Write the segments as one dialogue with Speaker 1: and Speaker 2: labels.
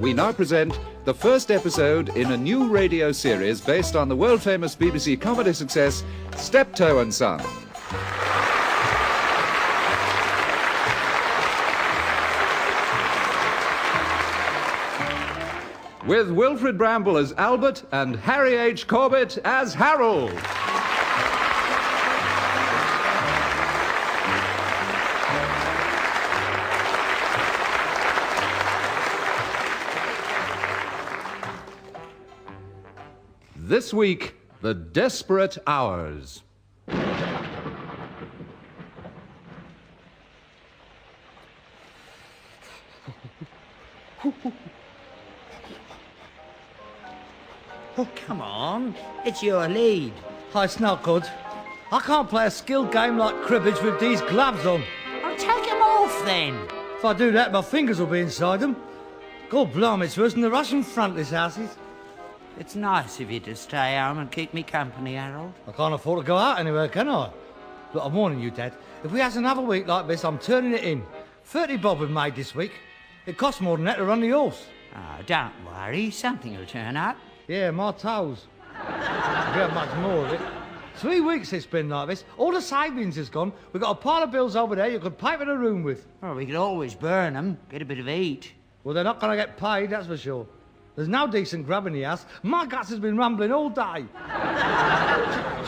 Speaker 1: we now present the first episode in a new radio series based on the world-famous BBC comedy success, Steptoe and Son. With Wilfred Bramble as Albert and Harry H. Corbett as Harold. This week, The Desperate Hours.
Speaker 2: Oh, come on. It's your lead.
Speaker 3: Oh, it's not good. I can't play a skilled game like cribbage with these gloves on.
Speaker 2: I'll take them off then.
Speaker 3: If I do that, my fingers will be inside them. God blimey, it's worse than the Russian front, this house is.
Speaker 2: It's nice of you to stay home and keep me company, Harold.
Speaker 3: I can't afford to go out anywhere, can I? Look, I'm warning you, Dad. If we has another week like this, I'm turning it in. 30 bob we've made this week. It costs more than that to run the horse.
Speaker 2: Oh, don't worry. Something will turn up.
Speaker 3: Yeah, my toes. We have much more of it. 3 weeks it's been like this. All the savings is gone. We've got a pile of bills over there you could paper the room with.
Speaker 2: Well, we could always burn them, get a bit of heat.
Speaker 3: Well, they're not going to get paid, that's for sure. There's no decent grub in the house. My guts has been rumbling all day.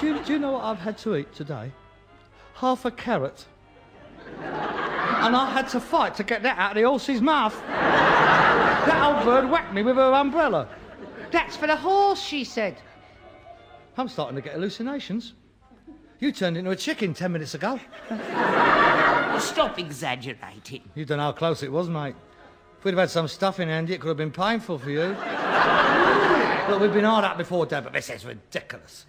Speaker 3: do you know what I've had to eat today? Half a carrot. And I had to fight to get that out of the horse's mouth. That old bird whacked me with her umbrella. That's for the horse, she said. I'm starting to get hallucinations. You turned into a chicken 10 minutes ago.
Speaker 2: Stop exaggerating.
Speaker 3: You don't know how close it was, mate. If we'd have had some stuff in handy, it could have been painful for you. Look, we've been hard up before, Dad, but this is ridiculous.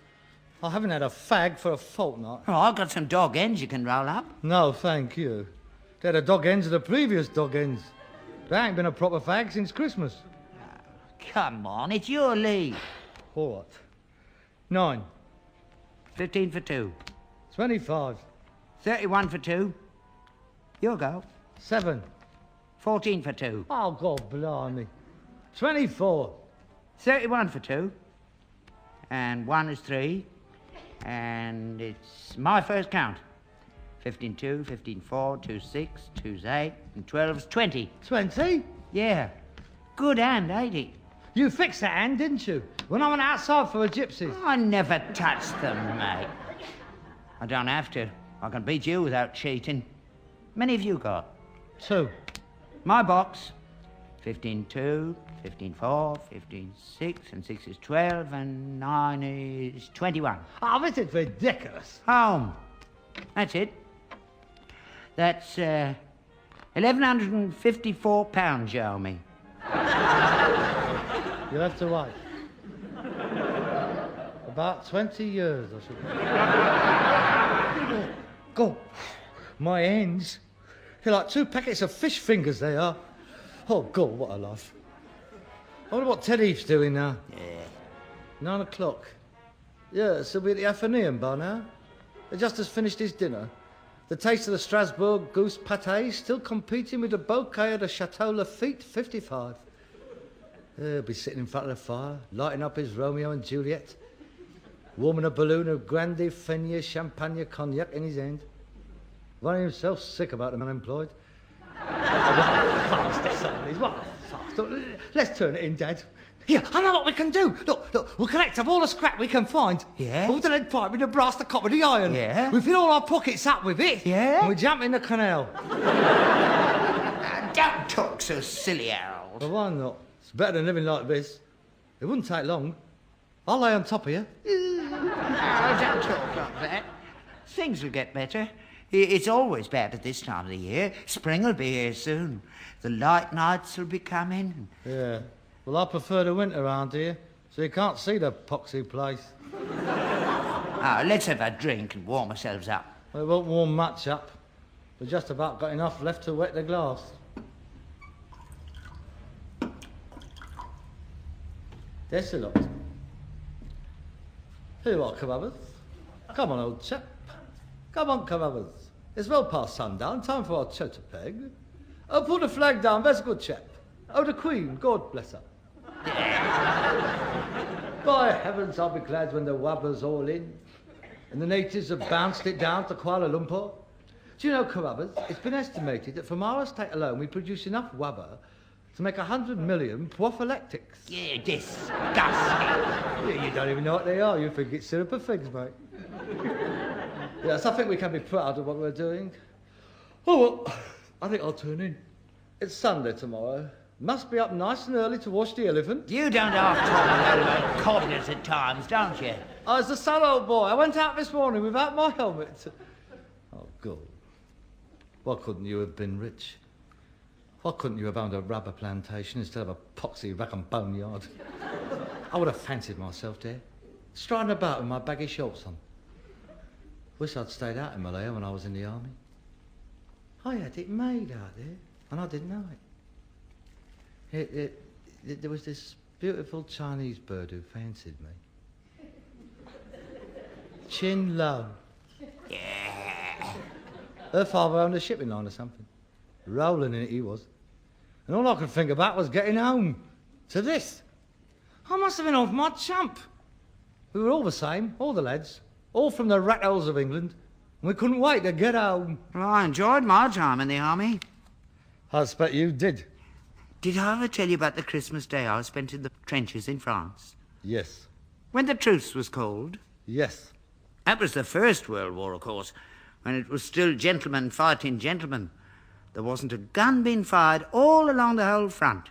Speaker 3: I haven't had a fag for a fortnight.
Speaker 2: Oh, I've got some dog ends you can roll up.
Speaker 3: No, thank you. They had the dog ends of the previous dog ends. There ain't been a proper fag since Christmas.
Speaker 2: Come on, it's your lead.
Speaker 3: All right. 9.
Speaker 2: 15 for 2.
Speaker 3: 25.
Speaker 2: 31 for 2. Your go.
Speaker 3: 7.
Speaker 2: 14 for 2.
Speaker 3: Oh, God blimey. 24.
Speaker 2: 31 for 2. And 1 is 3. And it's my first count. 15 2, 15 4, 2 6, 2's 8, and 12's 20.
Speaker 3: 20?
Speaker 2: Yeah. Good hand, ain't it?
Speaker 3: You fixed that hand, didn't you? When I went outside for the gypsies.
Speaker 2: I never touched them, mate. I don't have to. I can beat you without cheating. Many have you got?
Speaker 3: 2.
Speaker 2: My box. 15 2, 15 4, 15 6, and 6 is 12, and 9 is 21.
Speaker 3: Oh, this is ridiculous.
Speaker 2: Home. That's it. That's, £1,154 you owe me.
Speaker 3: You'll have to wait. About 20 years, I should. God, my hands. They're like 2 packets of fish fingers, they are. Oh, God, what a life. I wonder what Ted Eve's doing now.
Speaker 2: Yeah.
Speaker 3: 9 o'clock. Yes, he'll be at the Athenaeum by now. He just has finished his dinner. The taste of the Strasbourg goose pâté still competing with the bouquet of the Chateau Lafitte 55. He'll be sitting in front of the fire, lighting up his Romeo and Juliet, warming a balloon of Grande Fenier Champagne cognac in his hand. Running himself sick about them unemployed. What a farce this is, what a farce. Look, let's turn it in, Dad. Here, I know what we can do. Look, we'll collect up all the scrap we can find.
Speaker 2: Yeah?
Speaker 3: All the lead pipe with the brass, the copper, the iron.
Speaker 2: Yeah?
Speaker 3: We fill all our pockets up with it.
Speaker 2: Yeah?
Speaker 3: And we jump in the canal.
Speaker 2: Don't talk so silly, Harold.
Speaker 3: Well, why not? It's better than living like this. It wouldn't take long. I'll lay on top of you.
Speaker 2: Oh, don't talk like that. Things will get better. It's always bad at this time of the year. Spring will be here soon. The light nights will be coming.
Speaker 3: Yeah. Well, I prefer the winter around here, so you can't see the poxy place.
Speaker 2: Oh, let's have a drink and warm ourselves up.
Speaker 3: Well, it won't warm much up. We've just about got enough left to wet the glass. There's a lot. Here you are, Carruthers. Come on, old chap. Come on, Carruthers. It's well past sundown, time for our choter peg. Oh, put the flag down, there's a good chap. Oh, the Queen, God bless her. By heavens, I'll be glad when the wubber's all in and the natives have bounced it down to Kuala Lumpur. Do you know, Carruthers, it's been estimated that from our estate alone we produce enough wubber to make 100 million prophylactics.
Speaker 2: Yeah, disgusting.
Speaker 3: Yeah, you don't even know what they are. You think it's syrup of figs, mate. Yes, I think we can be proud of what we're doing. Oh, well, I think I'll turn in. It's Sunday tomorrow. Must be up nice and early to watch the elephant.
Speaker 2: You don't half talk about cobblers at times, don't you?
Speaker 3: Oh, it's the sun, old boy. I went out this morning without my helmet. Oh, God. Why couldn't you have been rich? Why couldn't you have owned a rubber plantation instead of a poxy rack and bone yard? I would have fancied myself there, striding about with my baggy shorts on. Wish I'd stayed out in Malaya when I was in the army. I had it made out there, and I didn't know it. There was this beautiful Chinese bird who fancied me. Chin Lo.
Speaker 2: Yeah.
Speaker 3: Her father owned a shipping line or something. Rolling in it he was. And all I could think about was getting home. To this. I must have been off my chump. We were all the same, all the lads. All from the rat holes of England. And we couldn't wait to get home.
Speaker 2: Well, I enjoyed my time in the army.
Speaker 3: I expect you did.
Speaker 2: Did I ever tell you about the Christmas day I spent in the trenches in France?
Speaker 3: Yes.
Speaker 2: When the truce was called?
Speaker 3: Yes.
Speaker 2: That was the First World War, of course, when it was still gentlemen fighting gentlemen. There wasn't a gun being fired all along the whole front.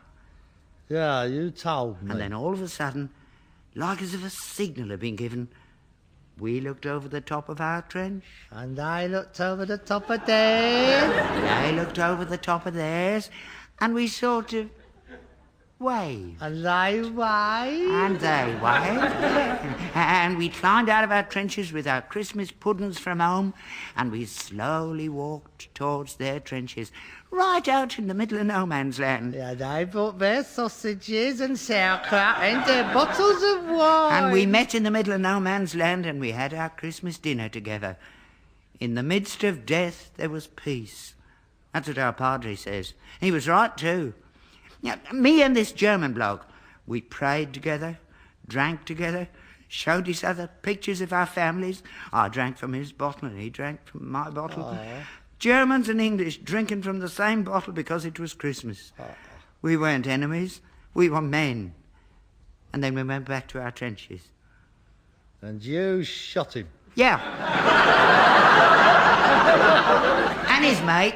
Speaker 3: Yeah, you told me.
Speaker 2: And then all of a sudden, like as if a signal had been given, we looked over the top of our trench.
Speaker 3: And I looked over the top of theirs.
Speaker 2: They looked over the top of theirs, and we sort of waved.
Speaker 3: And they waved.
Speaker 2: And they waved. And we climbed out of our trenches with our Christmas puddings from home, and we slowly walked towards their trenches, right out in the middle of no man's land.
Speaker 3: Yeah, they brought their sausages and sauerkraut and their bottles of wine.
Speaker 2: And we met in the middle of no man's land, and we had our Christmas dinner together. In the midst of death, there was peace. That's what our padre says. He was right, too. Now, me and this German bloke, we prayed together, drank together, showed each other pictures of our families. I drank from his bottle and he drank from my bottle.
Speaker 3: Aww.
Speaker 2: Germans and English drinking from the same bottle because it was Christmas.
Speaker 3: Aww.
Speaker 2: We weren't enemies, we were men. And then we went back to our trenches.
Speaker 3: And you shot him.
Speaker 2: Yeah. And his mate.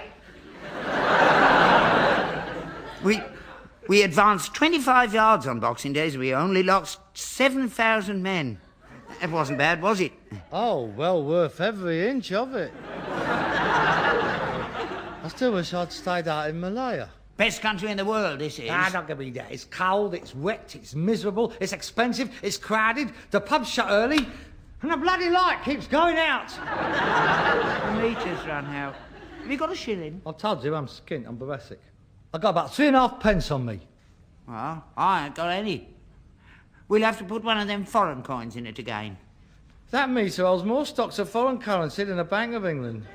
Speaker 2: We advanced 25 yards on Boxing Days and we only lost 7,000 men. It wasn't bad, was it?
Speaker 3: Oh, well worth every inch of it. I still wish I'd stayed out in Malaya.
Speaker 2: Best country in the world, this is.
Speaker 3: Ah, not gonna be that. It's cold, it's wet, it's miserable, it's expensive, it's crowded, the pub's shut early, and the bloody light keeps going out.
Speaker 2: The meter's run out. Have you got a shilling?
Speaker 3: I told you I'm skint, I'm thoracic. I got about 3.5 pence on me.
Speaker 2: Well, I ain't got any. We'll have to put one of them foreign coins in it again.
Speaker 3: That meter holds more stocks of foreign currency than the Bank of England.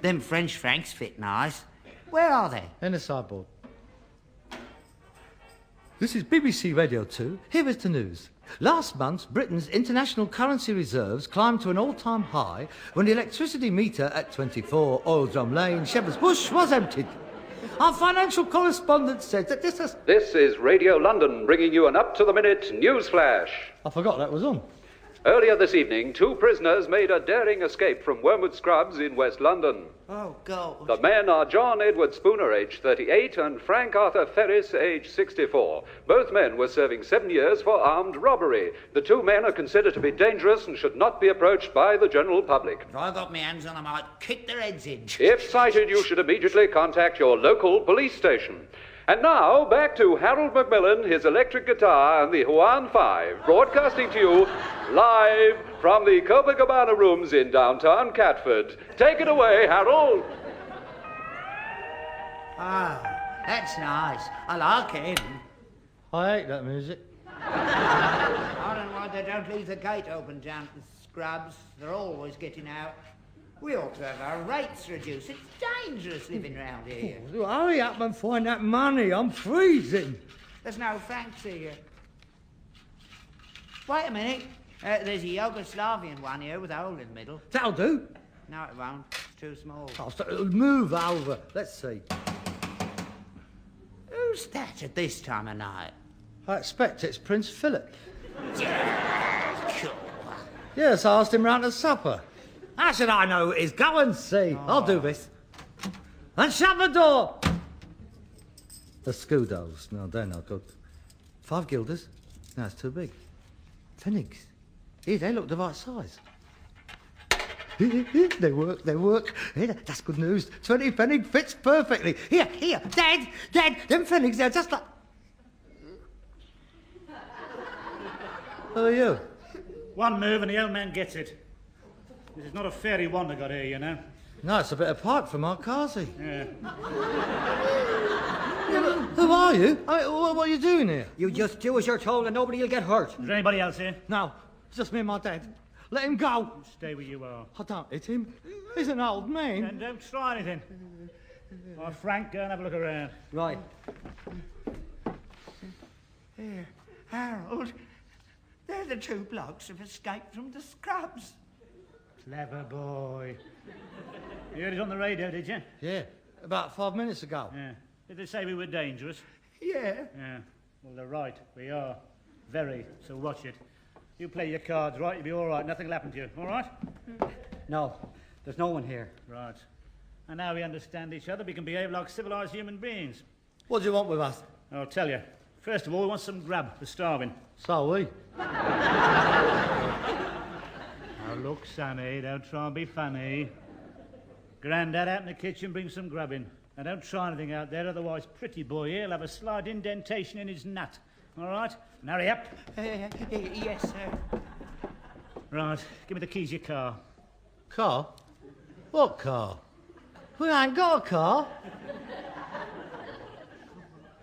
Speaker 2: Them French francs fit nice. Where are they?
Speaker 3: In the sideboard. This is BBC Radio 2. Here is the news. Last month, Britain's international currency reserves climbed to an all-time high when the electricity meter at 24 Oil Drum Lane, Shepherd's Bush, was emptied. Our financial correspondent said that this has...
Speaker 1: This is Radio London bringing you an up-to-the-minute news flash.
Speaker 3: I forgot that was on.
Speaker 1: Earlier this evening, 2 prisoners made a daring escape from Wormwood Scrubs in West London.
Speaker 2: Oh, God.
Speaker 1: The men are John Edward Spooner, aged 38, and Frank Arthur Ferris, aged 64. Both men were serving 7 years for armed robbery. The 2 men are considered to be dangerous and should not be approached by the general public.
Speaker 2: If I got my hands on them, I'd kick their heads in.
Speaker 1: If sighted, you should immediately contact your local police station. And now, back to Harold Macmillan, his electric guitar, and the Huan 5, broadcasting to you live from the Copacabana rooms in downtown Catford. Take it away, Harold.
Speaker 2: Ah, that's nice. I like him.
Speaker 3: I hate that music.
Speaker 2: I don't know why they don't leave the gate open down to the Scrubs. They're always getting out. We ought to have our rates reduced. It's dangerous living round here.
Speaker 3: Oh, hurry up and find that money. I'm freezing.
Speaker 2: There's no Franks here. Wait a minute. There's a Yugoslavian one here with a hole in the middle.
Speaker 3: That'll do.
Speaker 2: No, it won't. It's too small.
Speaker 3: Oh, so it'll move over. Let's see.
Speaker 2: Who's that at this time of night?
Speaker 3: I expect it's Prince Philip.
Speaker 2: Yeah, cool.
Speaker 3: Yes, I asked him round to supper. How should I know who it is? Go and see. I'll do this. And shut the door. The Scudos. No, they're not good. 5 guilders. No, it's too big. Pfennigs. Here, they look the right size. They work. Here, that's good news. 20 pfennig fits perfectly. Here, Dad, them pfennigs, they're just like... Who are you?
Speaker 4: One move and the old man gets it. This is not a fairy wand I got here, you know.
Speaker 3: No, it's a bit of pipe from Arkazi.
Speaker 4: Yeah.
Speaker 3: Yeah, but who are you? What are you doing here?
Speaker 5: You just do as you're told and nobody will get hurt.
Speaker 4: Is there anybody else here?
Speaker 3: No, it's just me and my dad. Let him go.
Speaker 4: Stay where you are.
Speaker 3: I don't hit him. He's an old man.
Speaker 4: And don't try anything. All right, Frank, go and have a look around.
Speaker 5: Right.
Speaker 2: Here, Harold. They're the 2 blokes who've escaped from the Scrubs.
Speaker 4: Clever boy. You heard it on the radio, did you?
Speaker 3: Yeah, about 5 minutes ago.
Speaker 4: Yeah. Did they say we were dangerous?
Speaker 2: Yeah.
Speaker 4: Yeah. Well, they're right. We are. Very. So watch it. You play your cards right, you'll be all right. Nothing will happen to you. All right?
Speaker 5: No, there's no one here.
Speaker 4: Right. And now we understand each other. We can behave like civilized human beings.
Speaker 3: What do you want with us?
Speaker 4: I'll tell you. First of all, we want some grub. We're starving.
Speaker 3: So we.
Speaker 4: Now look, Sonny, don't try and be funny. Grandad out in the kitchen, bring some grub in. And don't try anything out there, otherwise pretty boy here'll have a slight indentation in his nut. All right? And hurry up.
Speaker 2: Yes, sir.
Speaker 4: Right, give me the keys of your car.
Speaker 3: Car? What car? We ain't got a car.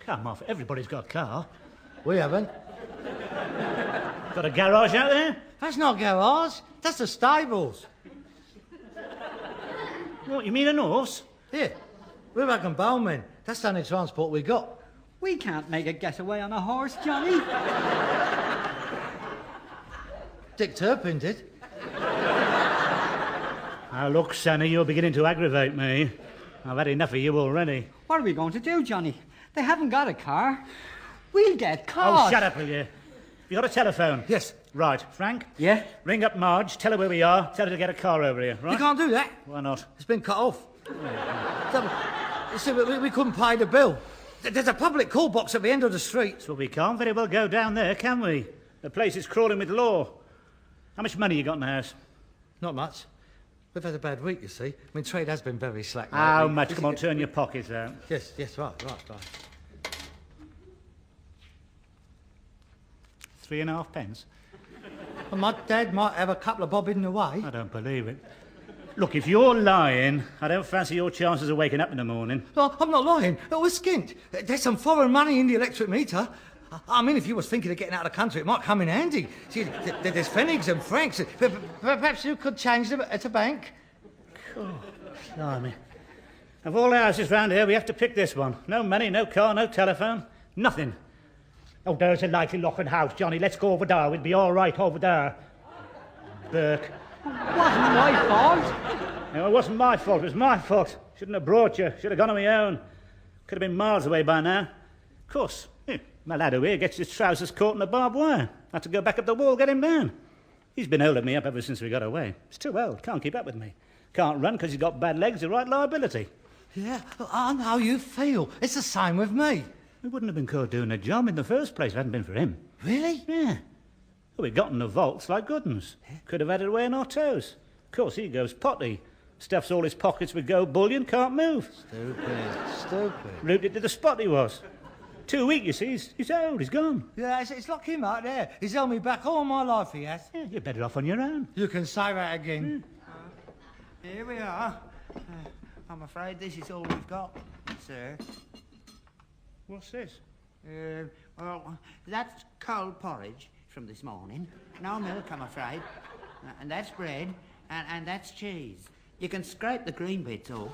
Speaker 4: Come off, everybody's got a car.
Speaker 3: We haven't.
Speaker 4: Got a garage out there?
Speaker 3: That's not garage. That's the stables.
Speaker 4: What, you mean an horse?
Speaker 3: Here, we're back in Bowman. That's the only transport we got.
Speaker 5: We can't make a getaway on a horse, Johnny.
Speaker 3: Dick Turpin did.
Speaker 4: Now look, Sonny, you're beginning to aggravate me. I've had enough of you already.
Speaker 5: What are we going to do, Johnny? They haven't got a car. We'll get caught.
Speaker 4: Oh, shut up, will you? You got a telephone?
Speaker 3: Yes.
Speaker 4: Right, Frank?
Speaker 5: Yeah?
Speaker 4: Ring up Marge, tell her where we are, tell her to get a car over here, right?
Speaker 3: You can't do that.
Speaker 4: Why not?
Speaker 3: It's been cut off. You see, we couldn't pay the bill. There's a public call box at the end of the street.
Speaker 4: So we can't very well go down there, can we? The place is crawling with law. How much money you got in the house?
Speaker 3: Not much. We've had a bad week, you see. I mean, trade has been very slack.
Speaker 4: How
Speaker 3: lately.
Speaker 4: much? Come on, turn your pockets out.
Speaker 3: Yes, right.
Speaker 4: 3.5 pence?
Speaker 3: And my dad might have a couple of bob hidden away.
Speaker 4: I don't believe it. Look, if you're lying, I don't fancy your chances of waking up in the morning.
Speaker 3: Well, I'm not lying. We're skint. There's some foreign money in the electric meter. I mean, if you was thinking of getting out of the country, it might come in handy. See, there's pfennigs and francs. Perhaps you could change them at a bank.
Speaker 4: Blimey. Of all the houses round here, we have to pick this one. No money, no car, no telephone, nothing. Oh, there's a likely looking house, Johnny. Let's go over there. We'll be all right over there. Burke.
Speaker 5: Wasn't my fault.
Speaker 4: No, it wasn't my fault. It was my fault. Shouldn't have brought you. Should have gone on my own. Could have been miles away by now. Of course. My lad over here gets his trousers caught in the barbed wire. Had to go back up the wall, get him down. He's been holding me up ever since we got away. He's too old. Can't keep up with me. Can't run because he's got bad legs. A right liability.
Speaker 3: Yeah, I know how you feel. It's the same with me.
Speaker 4: We wouldn't have been caught doing the job in the first place if it hadn't been for him.
Speaker 3: Really?
Speaker 4: Yeah. Well, we got in the vaults like good uns. Could have had it away on our toes. Of course, he goes potty. Stuffs all his pockets with gold bullion, can't move.
Speaker 3: Stupid.
Speaker 4: Rooted to the spot he was. 2 weeks, you see. He's old. He's gone.
Speaker 3: Yeah, it's like him out there. He's held me back all my life, he has.
Speaker 4: Yeah, you're better off on your own.
Speaker 3: You can say that again.
Speaker 2: Here we are. I'm afraid this is all we've got, sir.
Speaker 4: What's this?
Speaker 2: Well, that's cold porridge from this morning. No milk, I'm afraid. And that's bread, and that's cheese. You can scrape the green bits off.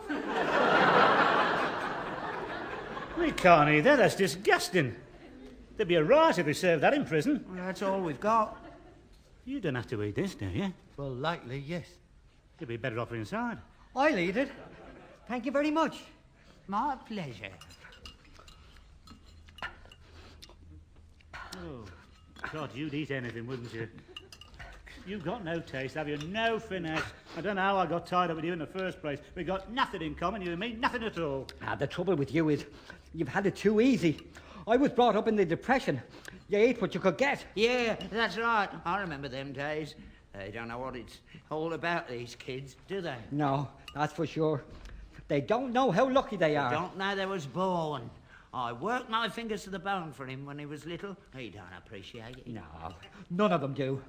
Speaker 4: We can't eat that. That's disgusting. There'd be a riot if we served that in prison.
Speaker 2: Well, that's all we've got.
Speaker 4: You don't have to eat this, do you?
Speaker 3: Well, lately, yes.
Speaker 4: You'd be better off inside.
Speaker 5: I'll eat it. Thank you very much.
Speaker 2: My pleasure.
Speaker 4: Oh, God, you'd eat anything, wouldn't you? You've got no taste, have you? No finesse. I don't know how I got tied up with you in the first place. We've got nothing in common, you and me, nothing at all.
Speaker 5: The trouble with you is you've had it too easy. I was brought up in the Depression. You ate what you could get.
Speaker 2: Yeah, that's right. I remember them days. They don't know what it's all about, these kids, do they?
Speaker 5: No, that's for sure. They don't know how lucky they are.
Speaker 2: Don't know they was born. I worked my fingers to the bone for him when he was little. He don't appreciate it.
Speaker 5: No, none of them do.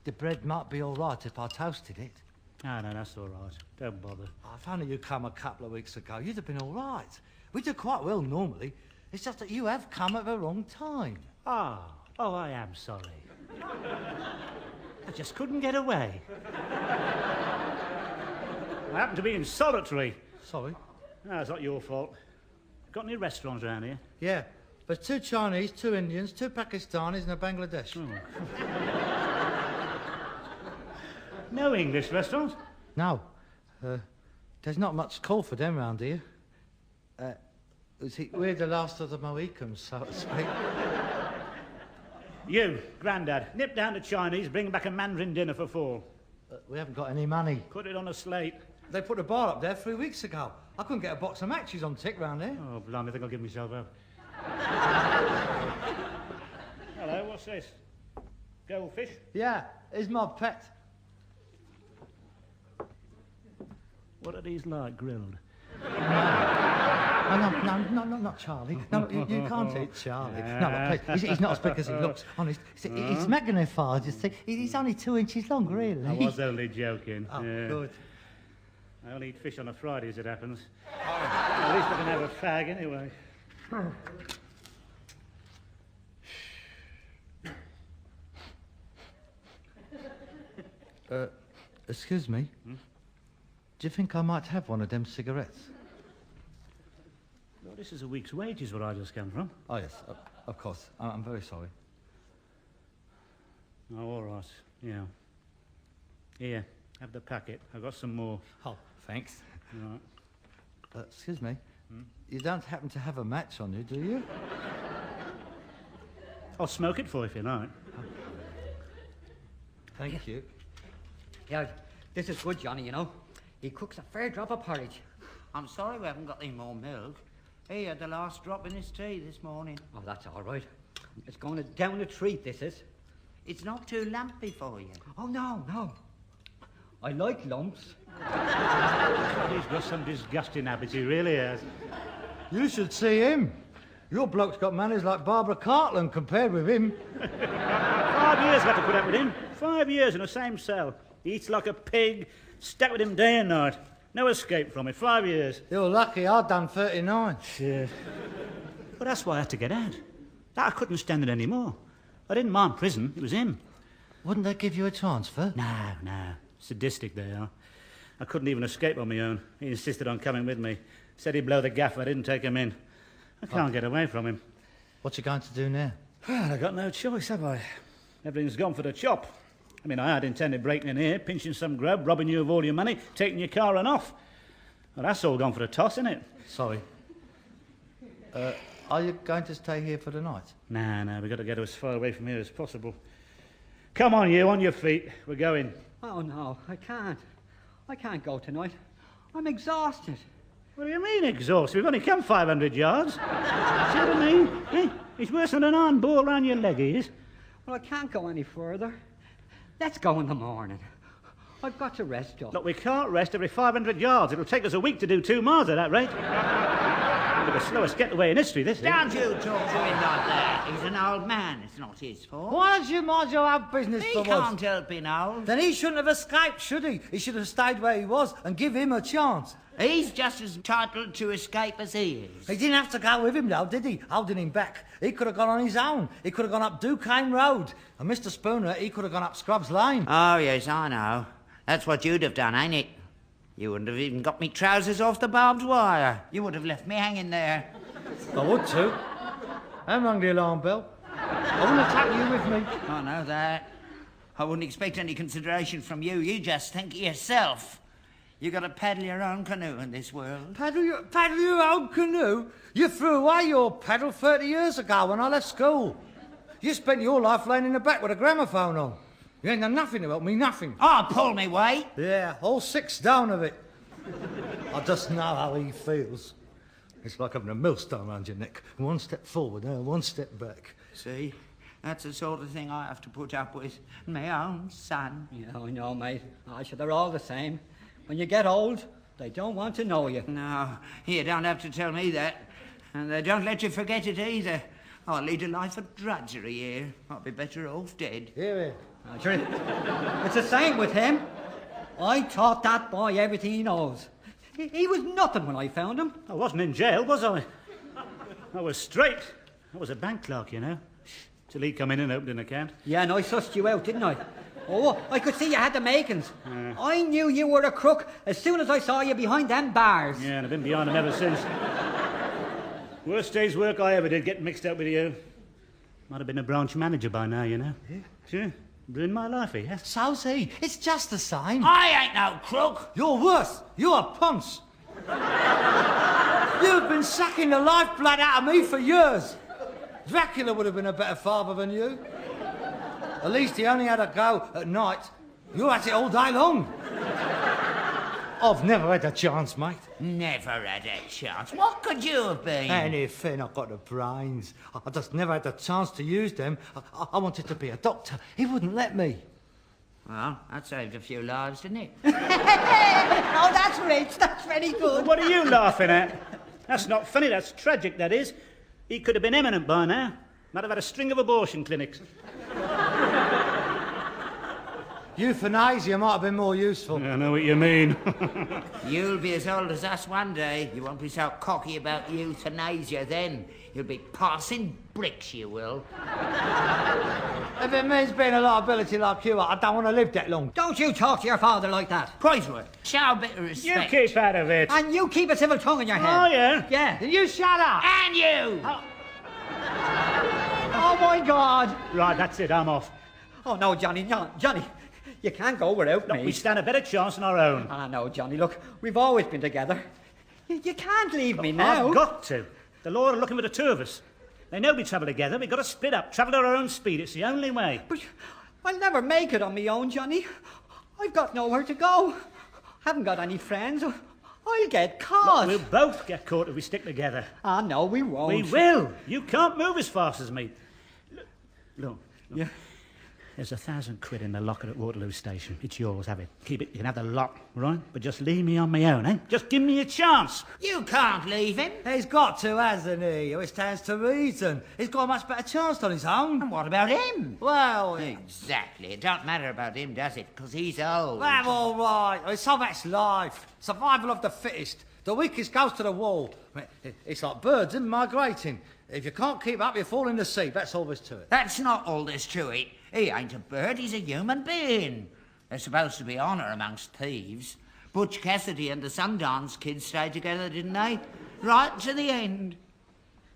Speaker 3: The bread might be all right if I toasted it.
Speaker 4: No, that's all right. Don't bother.
Speaker 3: Oh, if only you'd come a couple of weeks ago, you'd have been all right. We do quite well normally. It's just that you have come at the wrong time.
Speaker 4: Oh, I am sorry. I just couldn't get away. I happened to be in solitary.
Speaker 3: Sorry?
Speaker 4: No, it's not your fault. Got any restaurants around here?
Speaker 3: Yeah. There's 2 Chinese, 2 Indians, 2 Pakistanis and a Bangladesh.
Speaker 4: No English restaurants?
Speaker 3: No. There's not much call for them round here. We're the last of the Mohicans, so to speak.
Speaker 4: You, Grandad, nip down to Chinese, bring back a Mandarin dinner for 4.
Speaker 3: We haven't got any money.
Speaker 4: Put it on a slate.
Speaker 3: They put a bar up there 3 weeks ago. I couldn't get a box of matches on tick round here.
Speaker 4: Oh, blimey, I think I'll give myself up. Hello, what's this? Goldfish?
Speaker 3: Yeah, it's my pet.
Speaker 4: What are these like, grilled?
Speaker 3: No, not Charlie. No, you can't eat Charlie. No, please. He's not as big as he looks, honest. It's magnified, you see. He's only 2 inches long, really.
Speaker 4: I was only joking.
Speaker 3: Oh,
Speaker 4: yeah.
Speaker 3: good.
Speaker 4: I only eat fish on a Friday, as it happens. At least I can have a fag anyway.
Speaker 3: Excuse me? Do you think I might have one of them cigarettes?
Speaker 4: Well, this is a week's wages where I just come from.
Speaker 3: Oh, yes, of course. I'm very sorry.
Speaker 4: Oh, all right. Yeah. Here, have the packet. I've got some more.
Speaker 3: Oh, thanks.
Speaker 4: Right.
Speaker 3: Excuse me? You don't happen to have a match on you, do you?
Speaker 4: I'll smoke it for you if you like.
Speaker 3: Thank you.
Speaker 5: Yeah, this is good, Johnny, you know. He cooks a fair drop of porridge.
Speaker 2: I'm sorry we haven't got any more milk. He had the last drop in his tea this morning.
Speaker 5: Oh, that's all right. It's going down a treat, this is.
Speaker 2: It's not too lumpy for you.
Speaker 5: Oh, no. I like lumps.
Speaker 4: God, he's got some disgusting habits, he really has.
Speaker 3: You should see him. Your bloke's got manners like Barbara Cartland compared with him.
Speaker 4: 5 years I've had to put up with him. 5 years in the same cell. He eats like a pig, stuck with him day and night. No escape from it. 5 years.
Speaker 3: You're lucky I've done 39.
Speaker 4: Yeah. But that's why I had to get out. I couldn't stand it anymore. I didn't mind prison. It was him.
Speaker 3: Wouldn't they give you a transfer?
Speaker 4: No. Sadistic they are. I couldn't even escape on my own. He insisted on coming with me. Said he'd blow the gaff if I didn't take him in. I can't get away from him.
Speaker 3: What you going to do now?
Speaker 4: Well, I've got no choice, have I? Everything's gone for the chop. I mean, I had intended breaking in here, pinching some grub, robbing you of all your money, taking your car and off. Well, that's all gone for the toss, isn't it?
Speaker 3: Sorry. Are you going to stay here for the night?
Speaker 4: No, we've got to get as far away from here as possible. Come on, you, on your feet. We're going.
Speaker 5: Oh, no, I can't. I can't go tonight. I'm exhausted.
Speaker 4: What do you mean, exhausted? We've only come 500 yards. See what I mean? Eh? He's worse than an iron ball round your leg, he is.
Speaker 5: Well, I can't go any further. Let's go in the morning. I've got to rest up.
Speaker 4: Look, we can't rest every 500 yards. It'll take us a week to do 2 miles at that rate. It'll be the slowest getaway in history, this is.
Speaker 2: Don't you talk to him like that. He's an old man. It's not his fault.
Speaker 3: Why don't you mind your own business
Speaker 2: He
Speaker 3: for
Speaker 2: can't
Speaker 3: once?
Speaker 2: help being old.
Speaker 3: Then he shouldn't have escaped, should he? He should have stayed where he was and give him a chance.
Speaker 2: He's just as entitled to escape as he is.
Speaker 3: He didn't have to go with him, though, did he? Holding him back. He could have gone on his own. He could have gone up Duquesne Road. And Mr. Spooner, he could have gone up Scrubs Lane.
Speaker 2: Oh, yes, I know. That's what you'd have done, ain't it? You wouldn't have even got me trousers off the barbed wire. You would have left me hanging there.
Speaker 3: I would too. And rung the alarm bell. I wouldn't attack you with me.
Speaker 2: I know that. I wouldn't expect any consideration from you. You just think of yourself. You got to paddle your own canoe in this world.
Speaker 3: Paddle your own canoe? You threw away your paddle 30 years ago when I left school. You spent your life laying in the back with a gramophone on. You ain't done nothing to help me, nothing.
Speaker 2: Oh, pull me weight.
Speaker 3: Yeah, all 6 down of it. I just know how he feels. It's like having a millstone around your neck. 1 step forward, 1 step back.
Speaker 2: See? That's the sort of thing I have to put up with. My own son.
Speaker 5: Yeah, I know, mate. I should. They're all the same. When you get old, they don't want to know you.
Speaker 2: No, you don't have to tell me that. And they don't let you forget it either. I'll lead a life of drudgery here. I'll be better off dead.
Speaker 3: Here,
Speaker 5: Sure, it's the same with him. I taught that boy everything he knows. He was nothing when I found him.
Speaker 4: I wasn't in jail, was I? I was straight. I was a bank clerk, you know. Till he come in and opened an account.
Speaker 5: Yeah, and I sussed you out, didn't I? Oh, I could see you had the makings. I knew you were a crook as soon as I saw you behind them bars.
Speaker 4: Yeah, and I've been behind him ever since. Worst day's work I ever did, getting mixed up with you. Might have been a branch manager by now, you know. Yeah. Sure. Ruined my life, yeah.
Speaker 3: So's he. It's just the same.
Speaker 2: I ain't no crook.
Speaker 3: You're worse. You're a ponce. You've been sucking the lifeblood out of me for years. Dracula would have been a better father than you. At least he only had a go at night. You're at it all day long. I've never had a chance, mate.
Speaker 2: Never had a chance. What could you have been?
Speaker 3: Anything. I've got the brains. I just never had the chance to use them. I wanted to be a doctor. He wouldn't let me.
Speaker 2: Well, that saved a few lives, didn't it?
Speaker 5: Oh, that's rich. That's very good.
Speaker 4: What are you laughing at? That's not funny, that's tragic, that is. He could have been eminent by now. Might have had a string of abortion clinics.
Speaker 3: Euthanasia might have been more useful.
Speaker 4: I know what you mean.
Speaker 2: You'll be as old as us one day. You won't be so cocky about euthanasia then. You'll be passing bricks, you will.
Speaker 3: If it means being a liability like you, I don't want to live that long.
Speaker 5: Don't you talk to your father like that.
Speaker 2: Croysworth, show a bit of
Speaker 4: You
Speaker 2: respect.
Speaker 4: keep out of it.
Speaker 5: And you keep a civil tongue in your head.
Speaker 4: Oh, yeah?
Speaker 5: Yeah.
Speaker 3: Then you shut up.
Speaker 2: And you!
Speaker 5: Oh, my God.
Speaker 4: Right, that's it, I'm off.
Speaker 5: Oh, no, Johnny, no, Johnny. You can't go without
Speaker 4: Look,
Speaker 5: me.
Speaker 4: we stand a better chance on our own.
Speaker 5: Ah, no, Johnny, look, we've always been together. You can't leave me now.
Speaker 4: I've got to. The law are looking for the two of us. They know we travel together. We've got to split up, travel at our own speed. It's the only way.
Speaker 5: But I'll never make it on my own, Johnny. I've got nowhere to go. Haven't got any friends. I'll get caught.
Speaker 4: Look, we'll both get caught if we stick together.
Speaker 5: Ah, no, we won't.
Speaker 4: We will. You can't move as fast as me. Look.
Speaker 5: Yeah.
Speaker 4: There's £1,000 in the locker at Waterloo Station. It's yours, have it. Keep it. You can have the lot, right? But just leave me on my own, eh? Just give me a chance.
Speaker 2: You can't leave him.
Speaker 3: He's got to, hasn't he? It stands to reason. He's got a much better chance on his own.
Speaker 2: And what about him?
Speaker 3: Well,
Speaker 2: Exactly. It don't matter about him, does it? Because he's old.
Speaker 3: well, all right. I mean, so that's life. Survival of the fittest. The weakest goes to the wall. I mean, it's like birds and migrating. If you can't keep up, you fall in the sea. That's all there's to it.
Speaker 2: That's not all there's to it. He ain't a bird, he's a human being. There's supposed to be honour amongst thieves. Butch Cassidy and the Sundance kids stayed together, didn't they? Right to the end.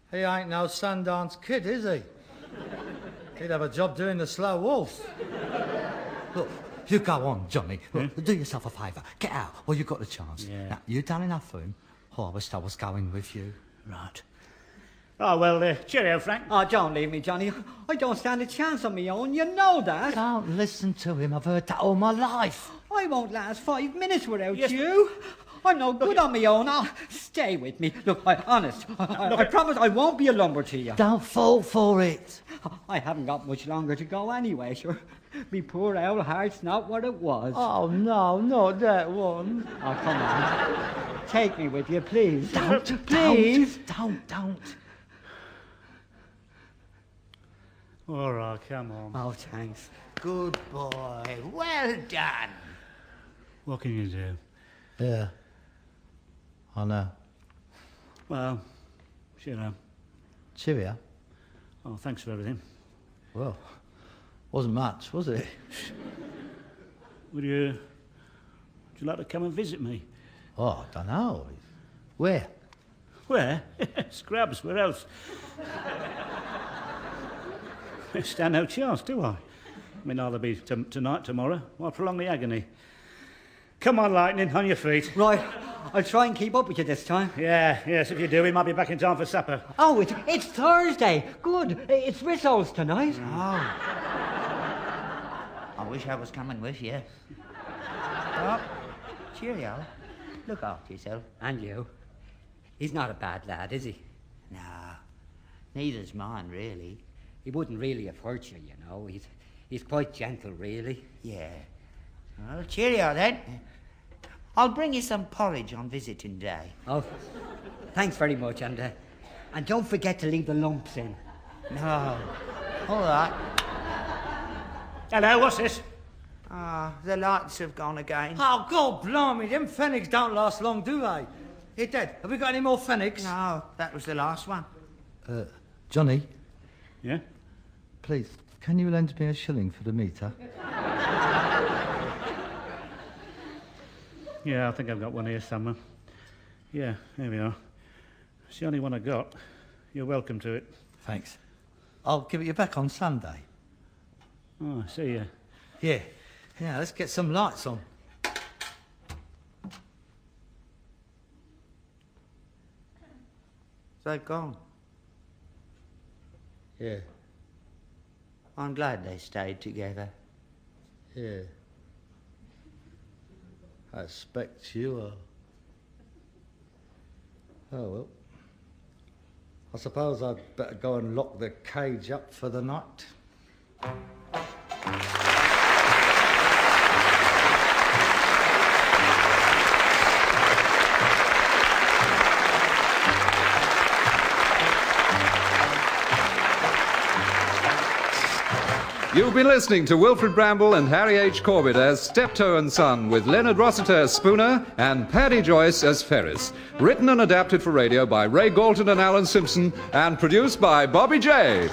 Speaker 3: He ain't no Sundance kid, is he? He'd have a job doing the slow waltz. Look, you go on, Johnny. Look, do yourself a favour. Get out while you've got the chance.
Speaker 4: Yeah.
Speaker 3: Now, you done enough for him. Oh, I wish I was going with you.
Speaker 4: Right. Oh, well, cheerio, Frank.
Speaker 5: Oh, don't leave me, Johnny. I don't stand a chance on my own. You know that.
Speaker 3: Don't listen to him. I've heard that all my life.
Speaker 5: I won't last 5 minutes without
Speaker 4: Yes,
Speaker 5: you. I'm no good on my own. Oh, stay with me. Look, honest, I promise I won't be a lumber to you.
Speaker 3: Don't fall for it.
Speaker 5: I haven't got much longer to go anyway, sure. Me poor old heart's not what it was.
Speaker 3: Oh, no, not that one.
Speaker 5: Oh, come on. Take me with you, please.
Speaker 3: Don't,
Speaker 5: Please.
Speaker 3: Don't.
Speaker 4: All right, come on.
Speaker 5: Oh, thanks.
Speaker 2: Good boy. Well done.
Speaker 4: What can you do?
Speaker 3: Yeah. I know.
Speaker 4: Well, cheerio.
Speaker 3: Cheerio.
Speaker 4: Oh, thanks for everything.
Speaker 3: Well, wasn't much, was it?
Speaker 4: Would you like to come and visit me?
Speaker 3: Oh, I don't know. Where?
Speaker 4: Where? Scrubs, where else? I stand no chance, do I? I mean, I'll be tonight, tomorrow. Why prolong the agony? Come on, Lightning, on your feet.
Speaker 5: Right, I'll try and keep up with you this time.
Speaker 4: Yes, if you do, we might be back in time for supper.
Speaker 5: Oh, it's Thursday. Good. It's Risso's tonight.
Speaker 2: Oh. I wish I was coming with you. Well, cheerio. Look after yourself.
Speaker 5: And you. He's not a bad lad, is he?
Speaker 2: No, neither's mine, really.
Speaker 5: He wouldn't really have hurt you, you know. He's quite gentle, really.
Speaker 2: Yeah. Well, cheerio then. I'll bring you some porridge on visiting day.
Speaker 5: Oh, thanks very much, and don't forget to leave the lumps in.
Speaker 2: No. All right.
Speaker 4: Hello, what's this?
Speaker 2: Ah, the lights have gone again.
Speaker 3: Oh, God blimey, them fennics don't last long, do they? Hey, Dad, have we got any more fennics?
Speaker 2: No, that was the last one.
Speaker 3: Johnny,
Speaker 4: Yeah?
Speaker 3: please, can you lend me a shilling for the meter?
Speaker 4: Yeah, I think I've got one here somewhere. Yeah, here we are. It's the only one I got. You're welcome to it.
Speaker 3: Thanks. I'll give it you back on Sunday.
Speaker 4: Oh, I see you.
Speaker 3: Yeah. Yeah, let's get some lights on.
Speaker 2: They've gone.
Speaker 3: Yeah,
Speaker 2: I'm glad they stayed together.
Speaker 3: yeah. I expect you are. Oh, well. I suppose I'd better go and lock the cage up for the night.
Speaker 1: You've been listening to Wilfred Bramble and Harry H. Corbett as Steptoe and Son, with Leonard Rossiter as Spooner and Paddy Joyce as Ferris. Written and adapted for radio by Ray Galton and Alan Simpson, and produced by Bobby J.